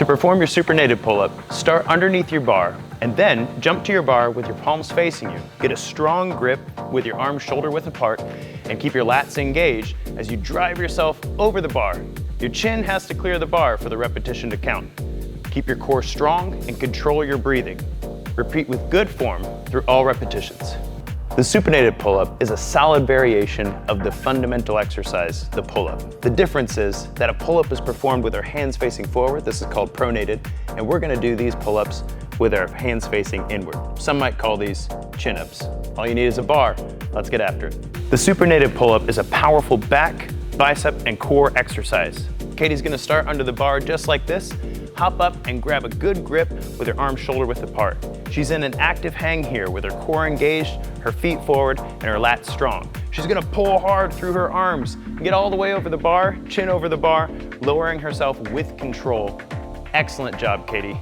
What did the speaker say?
To perform your supinated pull-up, start underneath your bar and then jump to your bar with your palms facing you. Get a strong grip with your arms shoulder width apart and keep your lats engaged as you drive yourself over the bar. Your chin has to clear the bar for the repetition to count. Keep your core strong and control your breathing. Repeat with good form through all repetitions. The supinated pull-up is a solid variation of the fundamental exercise, the pull-up. The difference is that a pull-up is performed with our hands facing forward. This is called pronated, and we're gonna do these pull-ups with our hands facing inward. Some might call these chin-ups. All you need is a bar. Let's get after it. The supinated pull-up is a powerful back, bicep, and core exercise. Katie's gonna start under the bar just like this. Hop up and grab a good grip with her arms shoulder width apart. She's in an active hang here with her core engaged, her feet forward, and her lats strong. She's gonna pull hard through her arms, get all the way over the bar, chin over the bar, lowering herself with control. Excellent job, Katie.